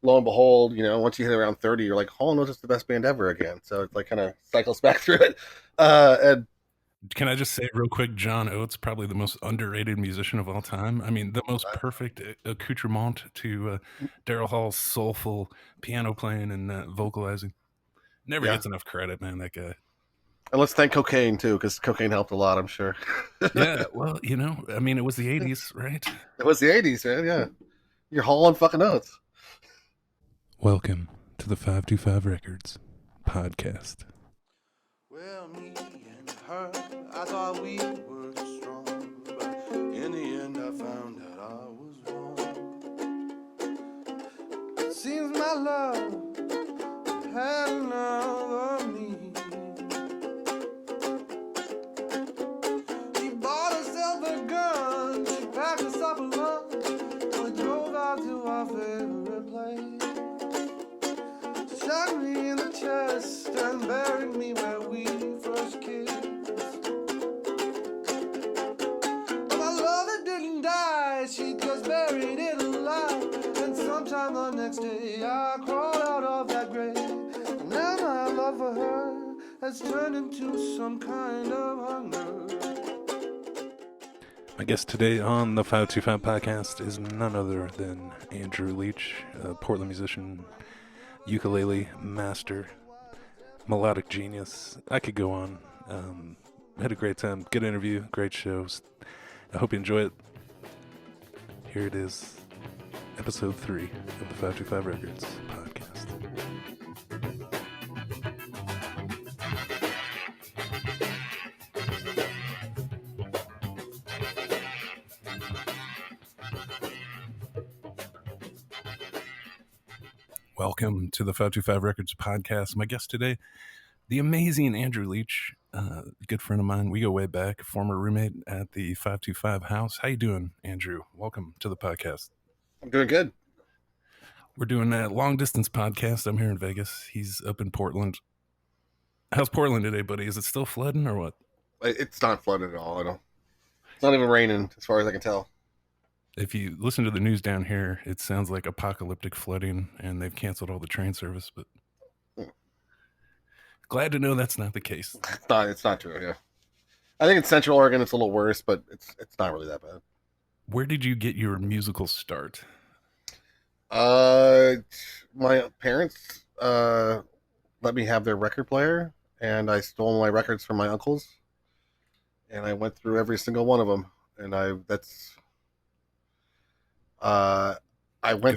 lo and behold, once you hit around 30, you're like, Hall Oates is the best band ever again. So it's like kind of cycles back through it. And Can I just say real quick, John Oates, probably the most underrated musician of all time. I mean, the most uh, perfect accoutrement to Daryl Hall's soulful piano playing and vocalizing. Never yeah, gets enough credit, man, that guy. and let's thank cocaine too, because cocaine helped a lot, I'm sure. Yeah, well, I mean, it was the 80s, right? It was the 80s, man. Yeah, you're hauling fucking Oates. Welcome to the 525 Records podcast. Well, me and her, I thought we were strong, but in the end I found out I was wrong. It seems my love had another me. She bought herself a gun, she packed us up a lunch, we drove out to our favorite place. She shot me in the chest and buried me where we first kissed. But my love, it didn't die, she just buried it alive. And sometime the next day I crawled out of that grave. And now my love for her has turned into some kind of hunger. My guest today on the 525 podcast is none other than Andrew Leach, a Portland musician, ukulele master, melodic genius. I could go on. Had a great time. Good interview. Great shows. I hope you enjoy it. Here it is, episode 3 of the 525 Records podcast. Welcome to the 525 Records podcast. My guest today, the amazing Andrew Leach, a good friend of mine. We go way back, former roommate at the 525 house. How you doing, Andrew? Welcome to the podcast. I'm doing good. We're doing a long distance podcast. I'm here in Vegas. He's up in Portland. How's Portland today, buddy? Is it still flooding or what? It's not flooded at all. It's not even raining, as far as I can tell. If you listen to the news down here, it sounds like apocalyptic flooding, and they've canceled all the train service. But glad to know that's not the case. It's not true. Yeah, I think in Central Oregon it's a little worse, but it's not really that bad. Where did you get your musical start? My parents let me have their record player, and I stole my records from my uncles, and I went through every single one of them, and I went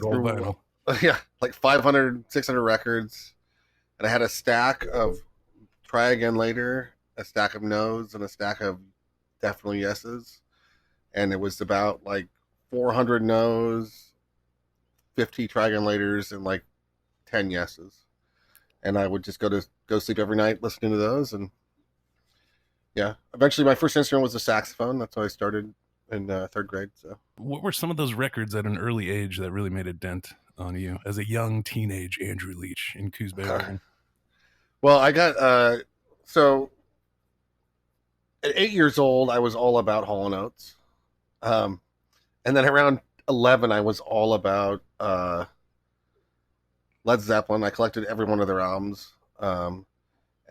Good old through vinyl. yeah, like 500, 600 records, and I had a stack of Try Again Later, a stack of no's, and a stack of definitely yeses, and it was about like 400 no's, 50 Try Again Laters, and like 10 yeses, and I would just go sleep every night listening to those, and yeah, eventually my first instrument was the saxophone. That's how I started in third grade. So What were some of those records at an early age that really made a dent on you as a young teenage Andrew Leach in Coos Bay, Oregon? well, I got so at 8 years old I was all about Hall Oates, and then around 11 I was all about Led Zeppelin. I collected every one of their albums, and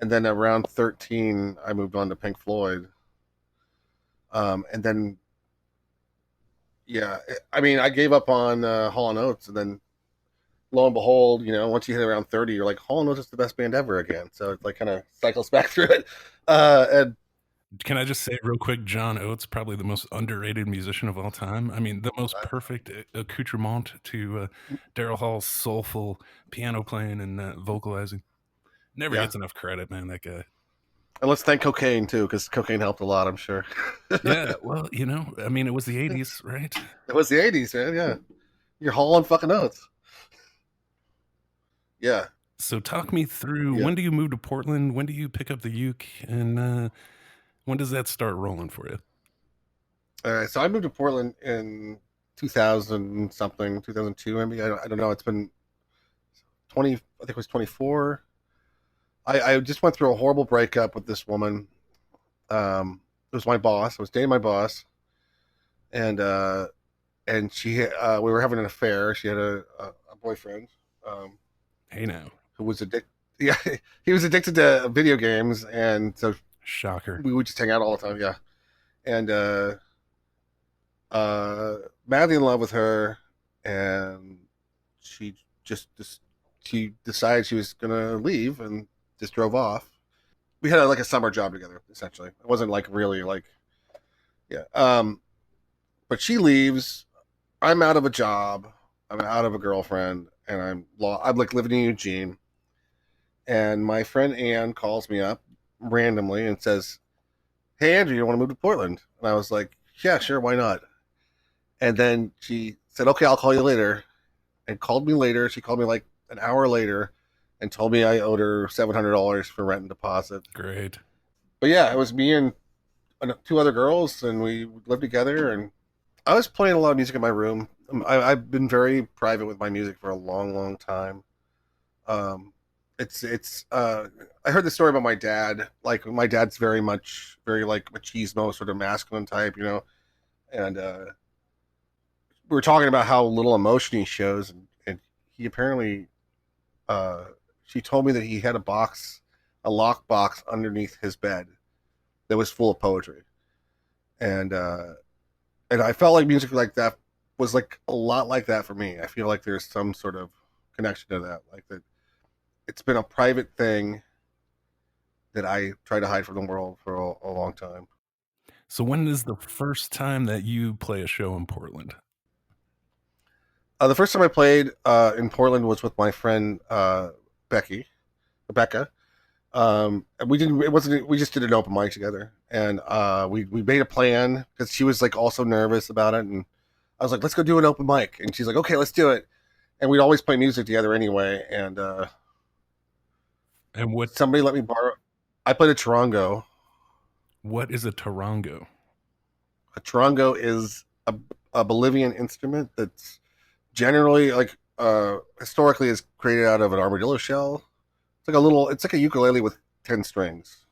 then around 13 I moved on to Pink Floyd, and then yeah, I mean, I gave up on Hall Oates, and then lo and behold, once you hit around 30, you're like, Hall Oates is the best band ever again. So it's like kind of cycles back through it. And Can I just say real quick, John Oates, probably the most underrated musician of all time. I mean, the most uh, perfect accoutrement to Daryl Hall's soulful piano playing and vocalizing. Never yeah, gets enough credit, man, that guy. and let's thank cocaine too, because cocaine helped a lot, I'm sure. Yeah, well, I mean, it was the 80s, right? It was the 80s, man. Yeah, you're hauling fucking Oates. Yeah, So talk me through, yeah. when do you move to Portland? When do you pick up the uke? And when does that start rolling for you? So I moved to Portland in 2000 something, 2002 maybe. I don't know. It's been 20. I think it was 24. I just went through a horrible breakup with this woman. It was my boss. I was dating my boss, and she we were having an affair. She had a boyfriend, Hey now. who was addicted. Yeah, he was addicted to video games, and so Shocker. we would just hang out all the time. Yeah, and madly in love with her, and she just she decided she was gonna leave and just drove off. We had like a summer job together, essentially. It wasn't like really like yeah. But she leaves. I'm out of a job. I'm out of a girlfriend, and I'm like living in Eugene. And my friend Ann calls me up randomly and says, "Hey Andrew, you want to move to Portland?" And I was like, "Yeah, sure, why not?" And then she said, "Okay, I'll call you later." And called me later. She called me like an hour later and told me I owed her $700 for rent and deposit. Great. But yeah, it was me and two other girls, and we lived together. And I was playing a lot of music in my room. I've been very private with my music for a long, long time. Um, it's. I heard the story about my dad. Like my dad's very like machismo, sort of masculine type, and we were talking about how little emotion he shows, and he apparently, uh, she told me that he had a lock box underneath his bed that was full of poetry, and and I felt like music like that was like a lot like that for me. I feel like there's some sort of connection to that, like that. It's been a private thing that I try to hide from the world for a long time. So when is the first time that you play a show in Portland? The first time I played in Portland was with my friend Rebecca. And we didn't. It wasn't. We just did an open mic together, and we made a plan because she was like also nervous about it, and I was like, "Let's go do an open mic," and she's like, "Okay, let's do it." And we'd always play music together anyway, and And somebody let me borrow. I played a Tarango. what is a tarango? A Tarango is a Bolivian instrument that's generally like historically is created out of an armadillo shell. It's like a ukulele with 10 strings.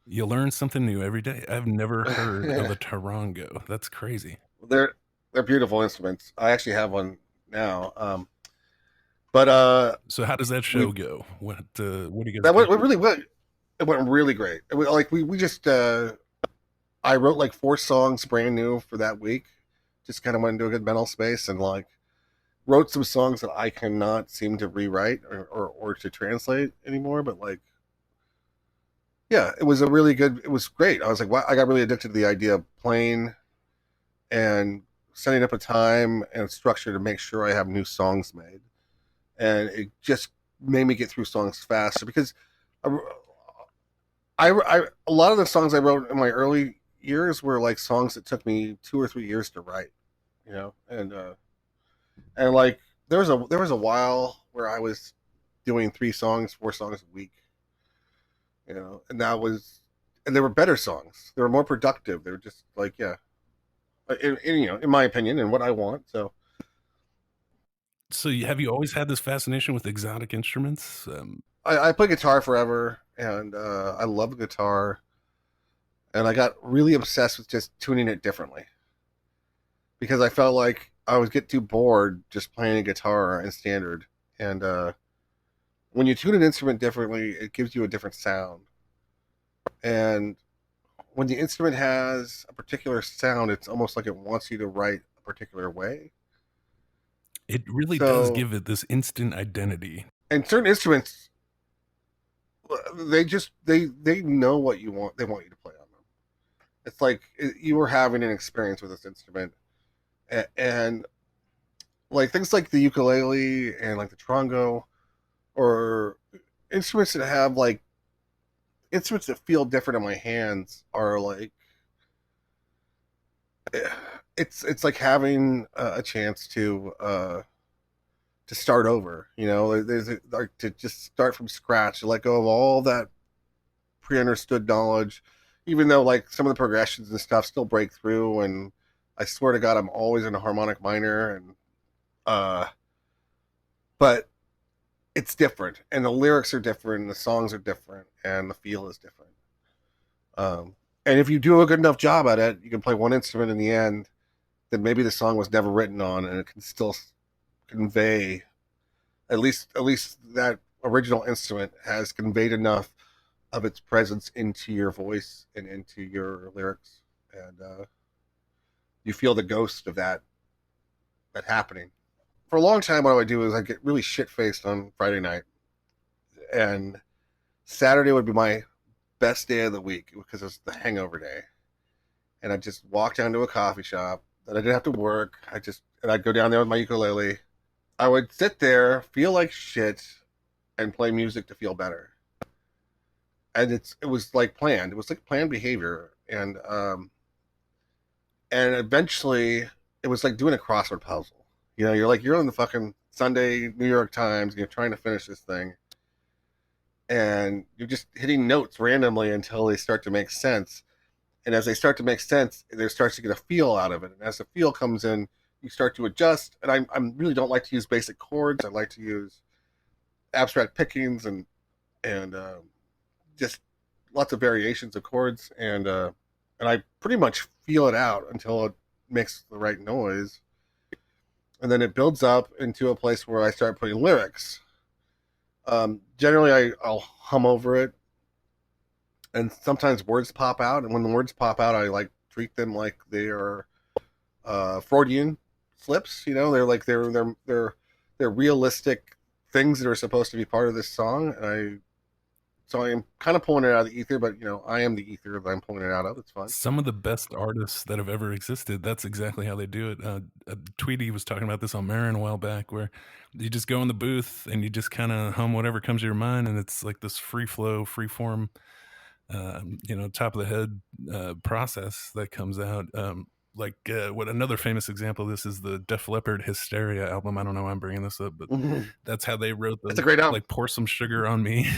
You learn something new every day. I've never heard of a tarango. That's crazy. they're they're beautiful instruments. I actually have one now. But So how does that we show go? What do you guys that do? went really well. It went really great. Like we just I wrote like 4 songs brand new for that week. Just kind of went into a good mental space and like wrote some songs that I cannot seem to rewrite or to translate anymore. But like, yeah, it was a really good. It was great. I was like, wow, I got really addicted to the idea of playing and setting up a time and structure to make sure I have new songs made, and it just made me get through songs faster because a lot of the songs I wrote in my early years were like songs that took me 2 or 3 years to write, and like there was a while where I was doing 3 songs, 4 songs a week, and and they were better songs. They were more productive. They were just like, yeah, in my opinion and what I want. So So have you always had this fascination with exotic instruments? I play guitar forever, and I love guitar, and I got really obsessed with just tuning it differently because I felt like I was get too bored just playing a guitar and standard. And when you tune an instrument differently, it gives you a different sound. And when the instrument has a particular sound, it's almost like it wants you to write a particular way. It really does So, give it this instant identity. and certain instruments, they know what you want. They want you to play on them. It's like you were having an experience with this instrument, and like things like the ukulele and like the trongo, or instruments that have like instruments that feel different in my hands are like eh, it's like having a chance to start over. Like to just start from scratch, to let go of all that pre-understood knowledge, even though like some of the progressions and stuff still break through. And I swear to God, I'm always in a harmonic minor, and uh, but it's different, and the lyrics are different, and the songs are different, and the feel is different. And if you do a good enough job at it, you can play one instrument in the end that maybe the song was never written on, and it can still convey At least that original instrument has conveyed enough of its presence into your voice and into your lyrics, and you feel the ghost of that happening. For a long time, what I would do is I get really shit faced on Friday night, and Saturday would be my best day of the week because it's the hangover day. And I'd just walk down to a coffee shop that I didn't have to work. I'd go down there with my ukulele. I would sit there, feel like shit, and play music to feel better. And it was like planned. It was like planned behavior, and eventually it was like doing a crossword puzzle. You're on the fucking Sunday New York Times, and you're trying to finish this thing, and you're just hitting notes randomly until they start to make sense. And as they start to make sense, there starts to get a feel out of it. And as the feel comes in, you start to adjust. And I really don't like to use basic chords. I like to use abstract pickings and just lots of variations of chords. And I pretty much feel it out until it makes the right noise. And then it builds up into a place where I start putting lyrics. Generally, I'll hum over it, and sometimes words pop out. And when the words pop out, I like treat them like they are Freudian slips. They're realistic things that are supposed to be part of this song. So I'm kind of pulling it out of the ether, but I am the ether that I'm pulling it out of. It's fun. Some of the best artists that have ever existed, that's exactly how they do it. Tweety was talking about this on Marin a while back, where you just go in the booth and you just kind of hum whatever comes to your mind, and it's like this free flow, free form, top of the head process that comes out. What another famous example of this is the Def Leppard Hysteria album. I don't know why I'm bringing this up, but that's how they wrote It's a great album. like Pour Some Sugar on Me.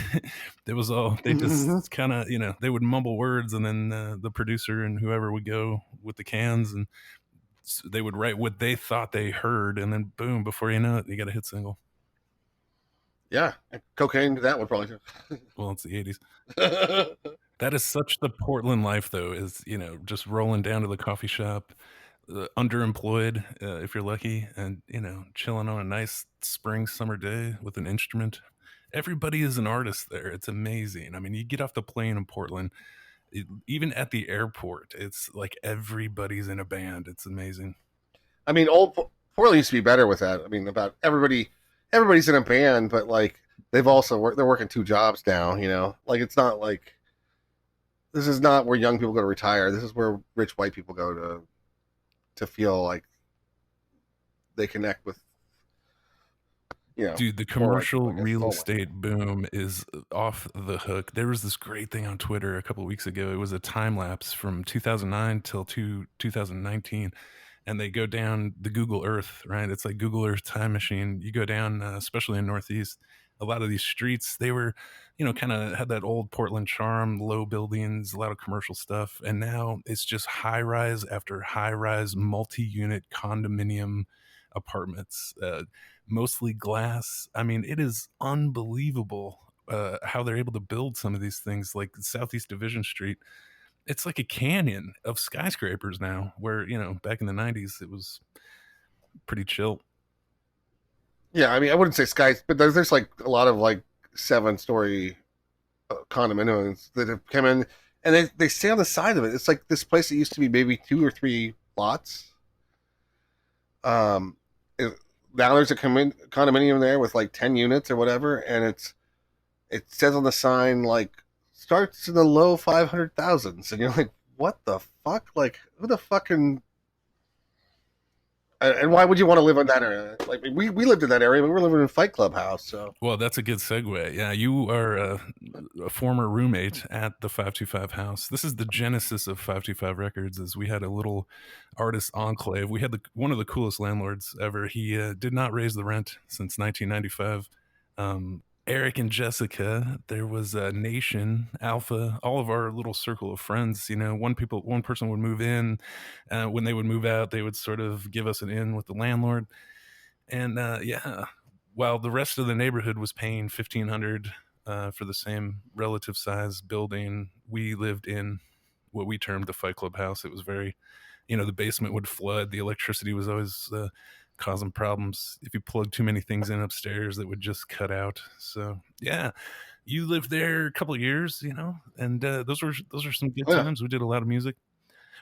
It was all, they just kind of, they would mumble words, and then the producer and whoever would go with the cans, and they would write what they thought they heard, and then boom, before you know it, you got a hit single. Yeah, cocaine to that one probably too. Well, it's the 80s. That is such the Portland life, though, is, just rolling down to the coffee shop, underemployed, if you're lucky, and, chilling on a nice spring summer day with an instrument. Everybody is an artist there. It's amazing. I mean, you get off the plane in Portland, even at the airport, it's like everybody's in a band. It's amazing. I mean, old Portland used to be better with that. I mean, about everybody's in a band, but like they're working two jobs now. Like it's not like this is not where young people go to retire. This is where rich white people go to feel like they connect with. Dude, the commercial real estate boom is off the hook. There was this great thing on Twitter a couple of weeks ago. It was a time lapse from 2009 till 2019. And they go down the Google Earth, right? It's like Google Earth time machine. You go down, especially in Northeast, a lot of these streets, they were, kind of had that old Portland charm, low buildings, a lot of commercial stuff. And now it's just high rise after high rise, multi-unit condominium apartments, mostly glass. I mean, it is unbelievable how they're able to build some of these things, like Southeast Division Street. It's like a canyon of skyscrapers now, where, back in the 90s, it was pretty chill. Yeah, I mean, I wouldn't say skies, but there's like a lot of like 7-story condominiums that have come in, and they stay on the side of it. It's like this place that used to be maybe 2 or 3 lots. Now there's a condominium there with like 10 units or whatever, and it says on the sign like starts in the low 500,000s, and you're like, what the fuck? Like, who the fucking and why would you want to live in that area? Like we lived in that area, but we were living in Fight Club house. So well, that's a good segue. Yeah, you are a former roommate at the 525 house. This is the genesis of 525 Records. Is we had a little artist enclave. We had one of the coolest landlords ever. He did not raise the rent since 1995. Eric and Jessica, there was a Nation, Alpha, all of our little circle of friends. One person would move in. When they would move out, they would sort of give us an in with the landlord. And while the rest of the neighborhood was paying $1,500 for the same relative size building, we lived in what we termed the Fight Club house. It was very, the basement would flood. The electricity was always causing problems. If you plug too many things in upstairs, that would just cut out. So yeah, you lived there a couple of years, and those were some good Oh, yeah. times. We did a lot of music.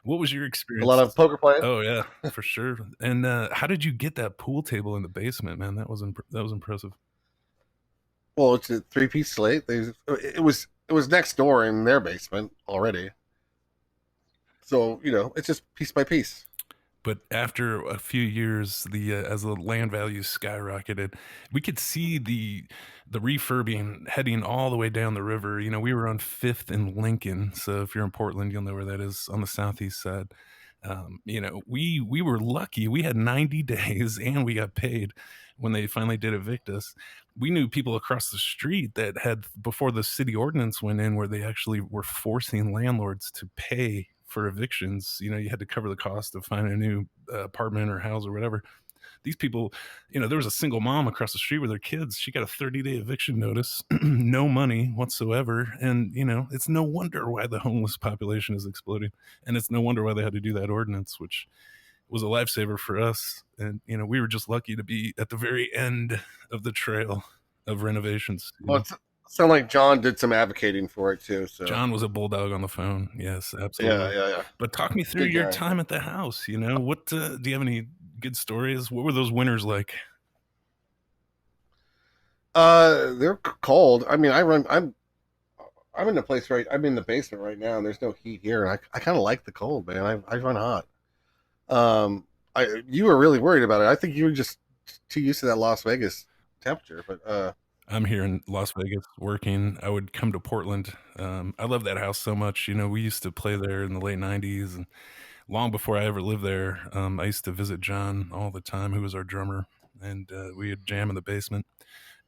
What was your A lot experience? of poker playing. Oh yeah, for sure. And how did you get that pool table in the basement, man? That was impressive. Well, it's a 3-piece slate. It was next door in their basement already. So, it's just piece by piece. But after a few years, the as the land values skyrocketed, we could see the refurbing heading all the way down the river. We were on Fifth and Lincoln, so if you're in Portland, you'll know where that is on the southeast side. We were lucky. We had 90 days, and we got paid when they finally did evict us. We knew people across the street that had, before the city ordinance went in, where they actually were forcing landlords to pay for evictions. You had to cover the cost of finding a new apartment or house or whatever. These people, there was a single mom across the street with her kids. She got a 30-day eviction notice, no money whatsoever. And, it's no wonder why the homeless population is exploding. And it's no wonder why they had to do that ordinance, which was a lifesaver for us. And, we were just lucky to be at the very end of the trail of renovations. Well, it sounded like John did some advocating for it too. So John was a bulldog on the phone. Yes, absolutely. Yeah. But talk me through Good your guy. time at the house. What do you have any good stories? What were those winters like? They're cold. I mean, I'm in the place I'm in the basement right now, and there's no heat here. And I kind of like the cold, man. I run hot. You were really worried about it. I think you were just too used to that Las Vegas temperature. But I'm here in Las Vegas working. I would come to Portland. I love that house so much. We used to play there in the late 90s, and long before I ever lived there, I used to visit John all the time, who was our drummer, and we would jam in the basement.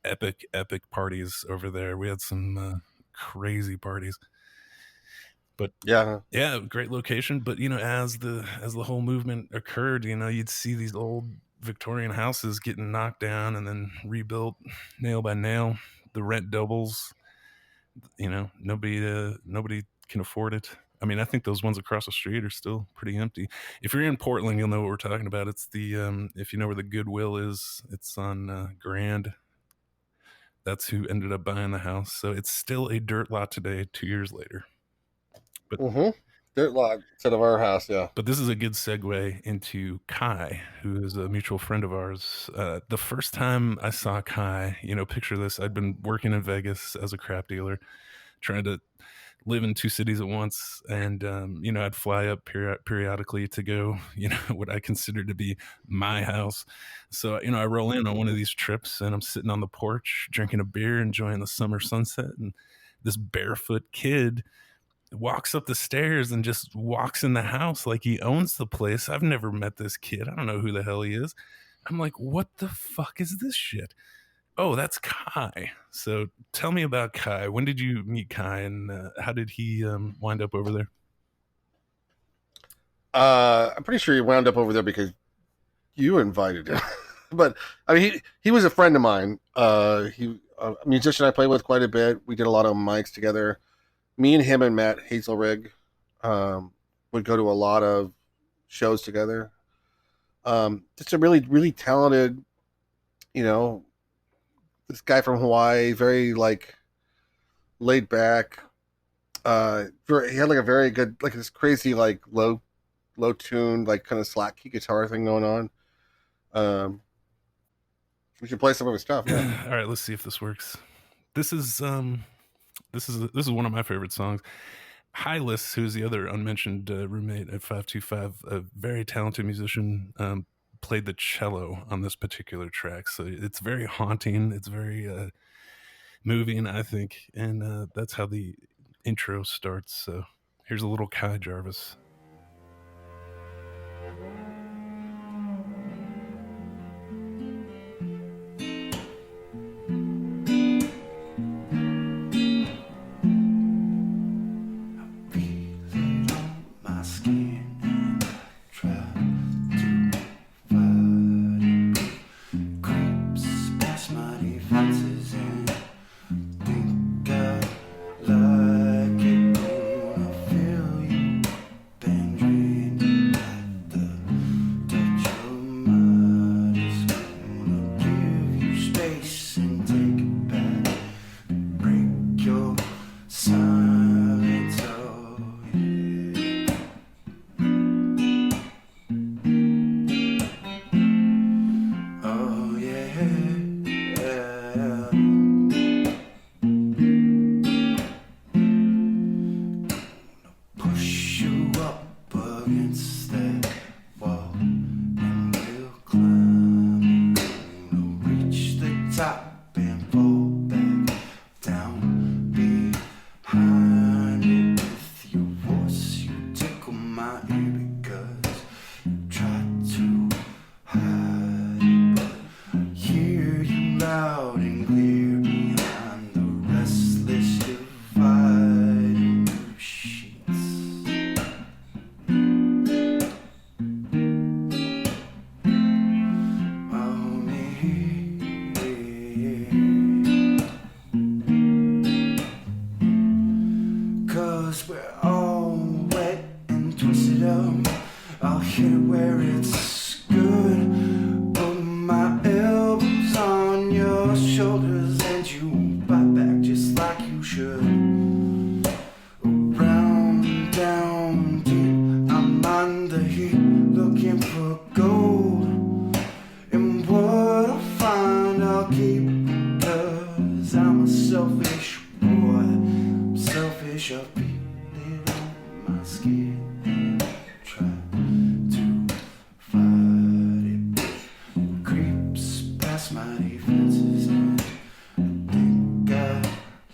Epic parties over there. We had some crazy parties. But yeah, great location. But as the whole movement occurred, you'd see these old Victorian houses getting knocked down and then rebuilt nail by nail. The rent doubles. Nobody can afford it. I mean, I think those ones across the street are still pretty empty. If you're in Portland, you'll know what we're talking about. It's the if you know where the Goodwill is, it's on Grand. That's who ended up buying the house. So it's still a dirt lot today, 2 years later. But dirt lot instead of our house, yeah. But this is a good segue into Kai, who is a mutual friend of ours. The first time I saw Kai, picture this: I'd been working in Vegas as a crap dealer, trying to live in two cities at once, and I'd fly up periodically to go, what I consider to be my house. So I roll in on one of these trips, and I'm sitting on the porch drinking a beer, enjoying the summer sunset, and this barefoot kid walks up the stairs and just walks in the house like he owns the place. I've never met this kid. I don't know who the hell he is. I'm like, what the fuck is this shit? Oh, that's Kai. So tell me about Kai. When did you meet Kai, and how did he wind up over there? I'm pretty sure he wound up over there because you invited him. But I mean, he was a friend of mine. He a musician I played with quite a bit. We did a lot of mics together. Me and him and Matt Hazelrig would go to a lot of shows together. Just a really, really talented, this guy from Hawaii, very laid back. He had a very good, this crazy low tuned kind of slack key guitar thing going on. We should play some of his stuff. Yeah. All right, let's see if this works. This is one of my favorite songs. Hylas, who's the other unmentioned roommate at 525, a very talented musician, played the cello on this particular track. So it's very haunting. It's very moving, I think. And that's how the intro starts. So here's a little Kai Jarvis. your shoulders and you bite back just like you should. Round, down, deep, I'm on the heat, looking for gold. And what I find I'll keep, cause I'm a selfish boy. I'm selfish, I'll beat it on my skin and try to fight it. It creeps past my defenses and I think I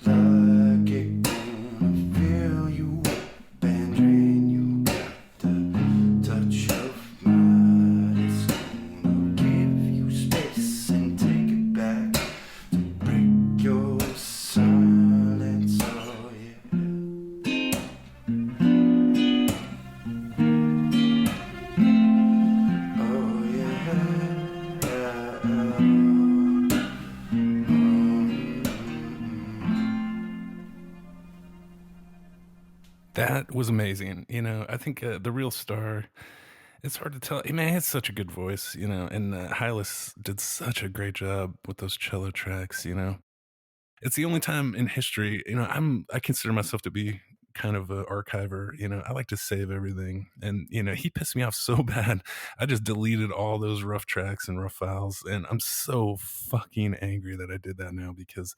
like it. Gonna fill you up and drain you. Got the touch of mine. It's gonna give you space and take it back to break your silence. Oh yeah. Oh That was amazing. You know, I think the real star. It's hard to tell. Man, he has such a good voice, you know, and Hylas did such a great job with those cello tracks. You know, it's the only time in history. You know, I consider myself to be kind of an archiver. You know, I like to save everything, and you know, he pissed me off so bad. I just deleted all those rough tracks and rough files, and I'm so fucking angry that I did that now because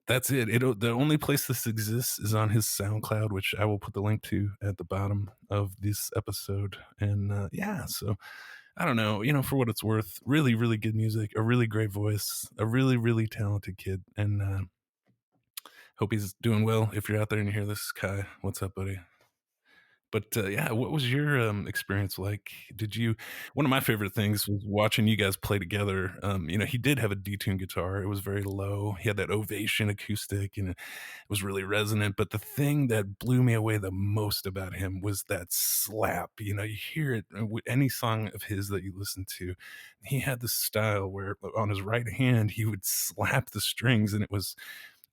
that's it. The only place this exists is on his SoundCloud, which I will put the link to at the bottom of this episode. And yeah, so I don't know, you know, for what it's worth, really, really good music, a really great voice, a really, really talented kid, and hope he's doing well. If you're out there and you hear this, Kai, what's up, buddy? But yeah, what was your experience like? Did you? One of my favorite things was watching you guys play together. You know, he did have a detuned guitar. It was very low. He had that Ovation acoustic, and it was really resonant. But the thing that blew me away the most about him was that slap. You know, you hear it with any song of his that you listen to. He had this style where on his right hand he would slap the strings, and it was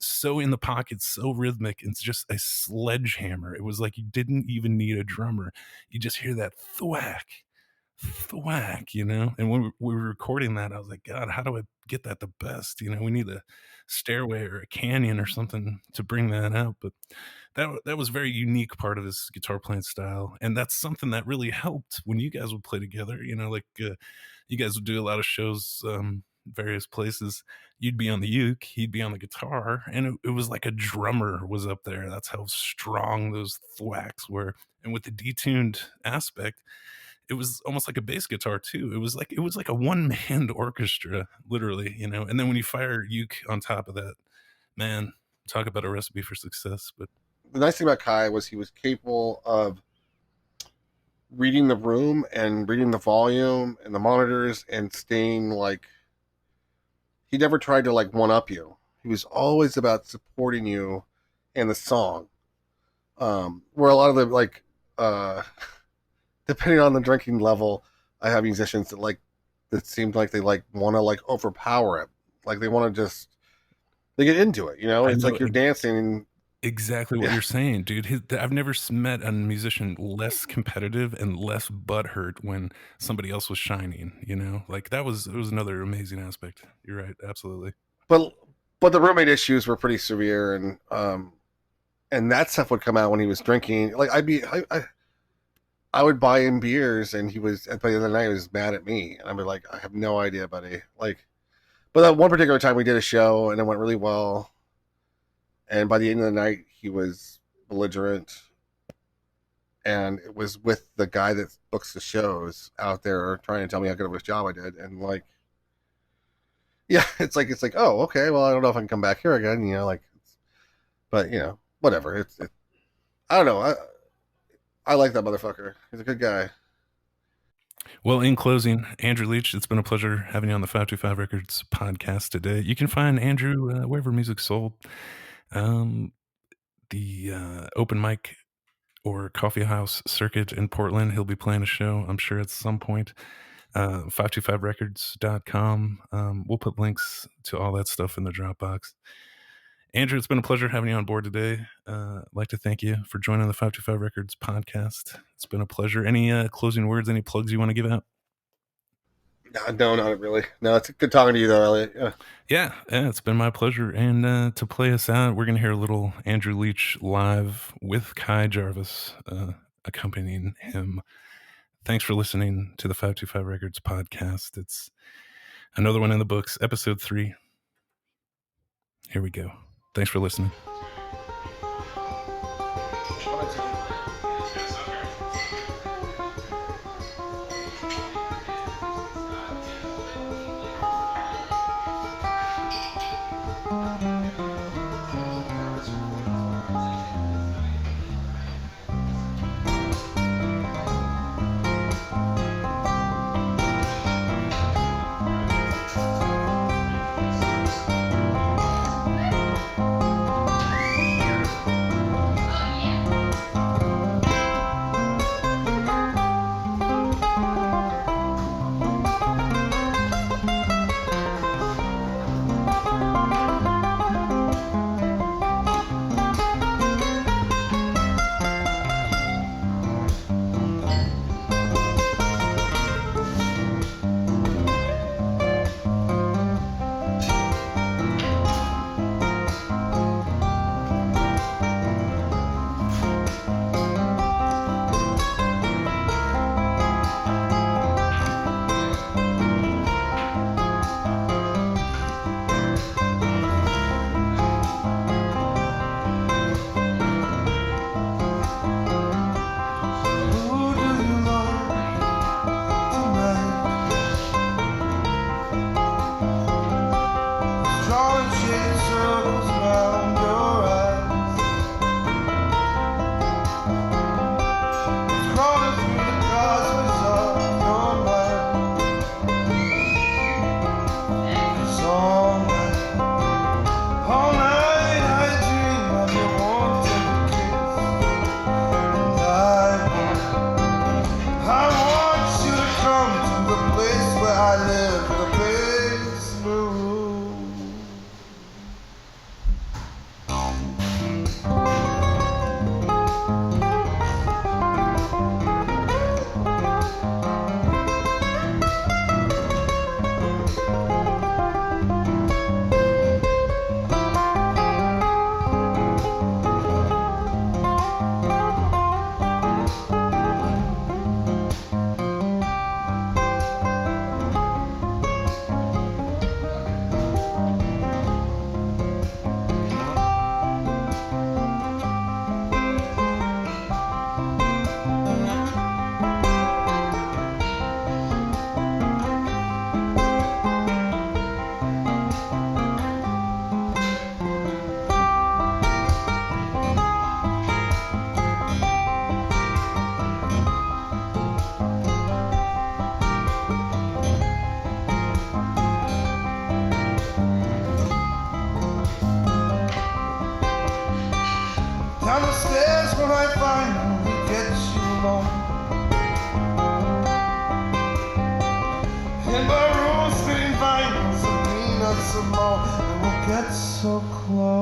so in the pocket, so rhythmic. It's just a sledgehammer. It was like you didn't even need a drummer. You just hear that thwack, thwack, you know? And when we were recording that, I was like, God, how do I get that the best? You know, we need a stairway or a canyon or something to bring that out. But that was a very unique part of his guitar playing style. And that's something that really helped when you guys would play together. You know, like you guys would do a lot of shows, various places. You'd be on the uke, he'd be on the guitar, and it was like a drummer was up there. That's how strong those thwacks were. And with the detuned aspect, it was almost like a bass guitar too. It was like a one-man orchestra, literally, you know. And then when you fire uke on top of that, man, talk about a recipe for success. But The nice thing about Kai was he was capable of reading the room and reading the volume and the monitors and staying like he never tried to like one up you. He was always about supporting you and the song. Where a lot of the like depending on the drinking level, I have musicians that like that seemed like they like want to like overpower it. Like they want to just they get into it, you know? I It's know like you're dancing and exactly what you're saying, dude. I've never met a musician less competitive and less butthurt when somebody else was shining. You know, like it was another amazing aspect. You're right, absolutely. but the roommate issues were pretty severe and that stuff would come out when he was drinking. Like I would buy him beers and he was at the end of the night he was mad at me and I'd be like, I have no idea, buddy. Like but that one particular time we did a show and it went really well. And by the end of the night he was belligerent and it was with the guy that books the shows out there trying to tell me how good of a job I did and like yeah, it's like oh okay, well I don't know if I can come back here again, you know, like but you know, whatever. I don't know. I like that motherfucker. He's a good guy. Well, in closing, Andrew Leach, it's been a pleasure having you on the 525 Records podcast today. You can find Andrew wherever music's sold. The open mic or coffee house circuit in Portland, he'll be playing a show, I'm sure, at some point. 525records.com. We'll put links to all that stuff in the Dropbox. Andrew, it's been a pleasure having you on board today. I'd like to thank you for joining the 525 Records podcast. It's been a pleasure. Any closing words, any plugs you want to give out? No, not really. No, it's good talking to you though, Elliot. Yeah, it's been my pleasure. And to play us out, we're going to hear a little Andrew Leach live with Kai Jarvis accompanying him. Thanks for listening to the 525 Records podcast. It's another one in the books, episode 3. Here we go. Thanks for listening. Down the stairs when I finally get you alone. In my room, spinning vinyls of me, not so long, and we'll get so close.